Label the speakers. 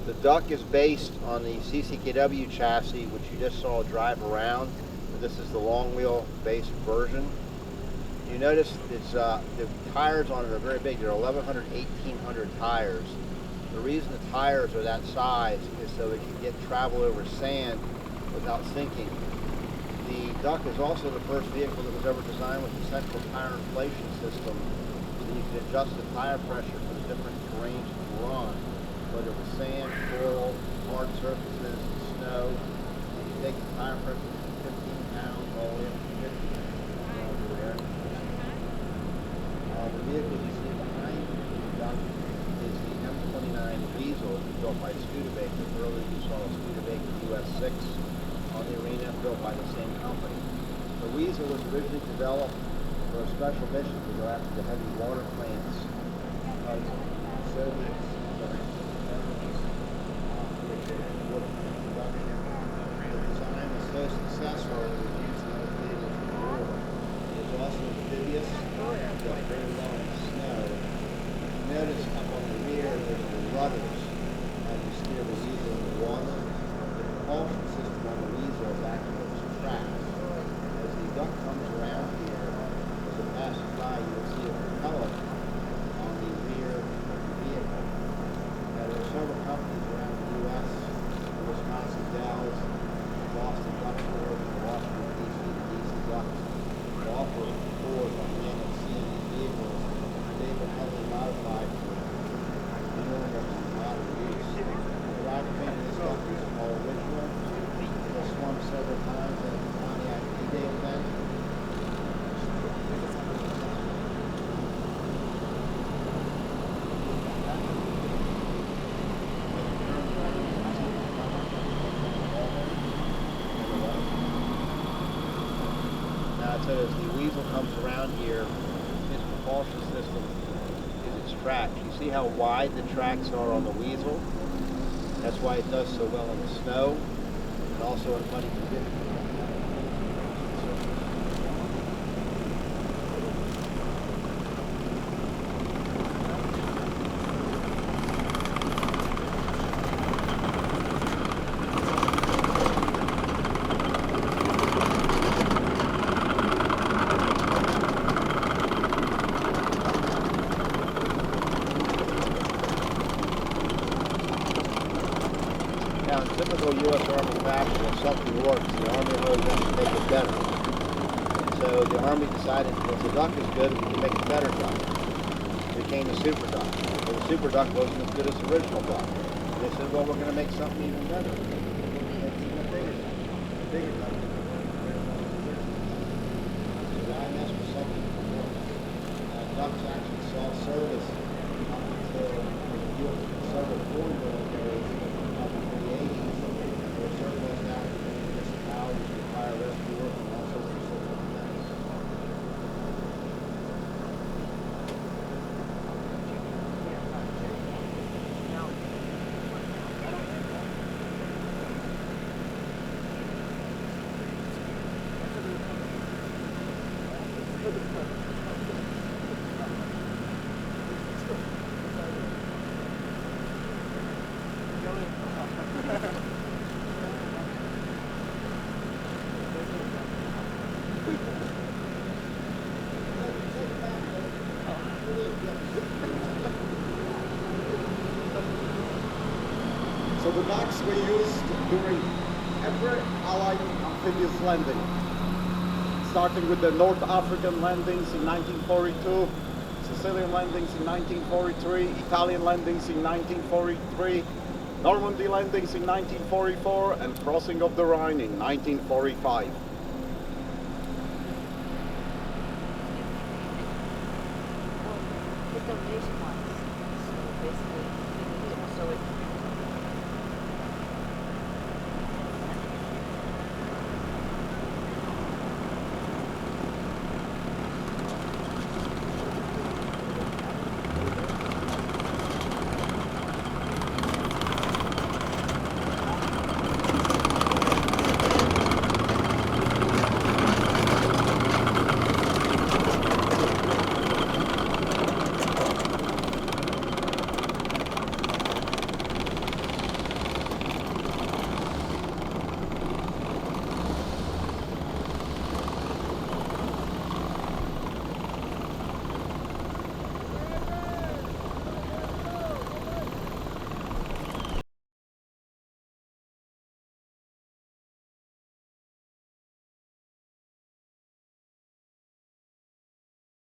Speaker 1: The Duck is based on the CCKW chassis, which you just saw drive around. This is the long wheel based version. You notice it's, the tires on it are very big. They're 1,100, 1,800 tires. The reason the tires are that size is so it can get travel over sand without sinking. The Duck is also the first vehicle that was ever designed with a central tire inflation system, so that you can adjust the tire pressure for the different terrains you run, whether it was sand, coral, hard surfaces, snow. You can take the tire pressure from 15 pounds all the way up to 50 pounds over there. The vehicle you see behind the Duck is the M29 Weasel, built by Studebaker. Earlier you saw a Studebaker US 6 on the arena, built by the same company. The Weasel was originally developed for a special mission to go after the heavy water plants of Soviets during the design was so successful it was used in other vehicles in the war. It is also amphibious, built very well in snow. You notice up on the rear there's the rudders as you steer the Weasel in the water. The propulsion system on the Weasel is actually those tracks. As the Duck comes around here, as it passes by, you will see a propeller on the rear of the vehicle. Now, there are several companies around the U.S., the Wisconsin Dells, Boston Duck Board, the Washington, D.C., the D.C. Ducks, that offer tours on land and sea in these vehicles. They've been heavily modified for normal and modern use. The drivetrain in this Duck is all original. It was swung several times at the Pontiac D-Day event. So as the Weasel comes around here, his propulsion system is its tracks. You see how wide the tracks are on the Weasel? That's why it does so well in the snow and also in muddy conditions. Now, in typical U.S. Army fashion, if something works, the Army really wants to make it better. So the Army decided, well, if the Duck is good, we can make a better Duck. It became the Super Duck. But the Super Duck wasn't as good as the original Duck. They said, well, we're going to make something even better. We're going to make even a bigger Duck. A bigger Duck. So why mess with something before? Ducks actually saw service up until several foreign militaries. Surplus after municipalities require rescue work and all sorts of social events.
Speaker 2: So the Ducks were used during every Allied amphibious landing, starting with the North African landings in 1942, Sicilian landings in 1943, Italian landings in 1943, Normandy landings in 1944, and crossing of the Rhine in 1945.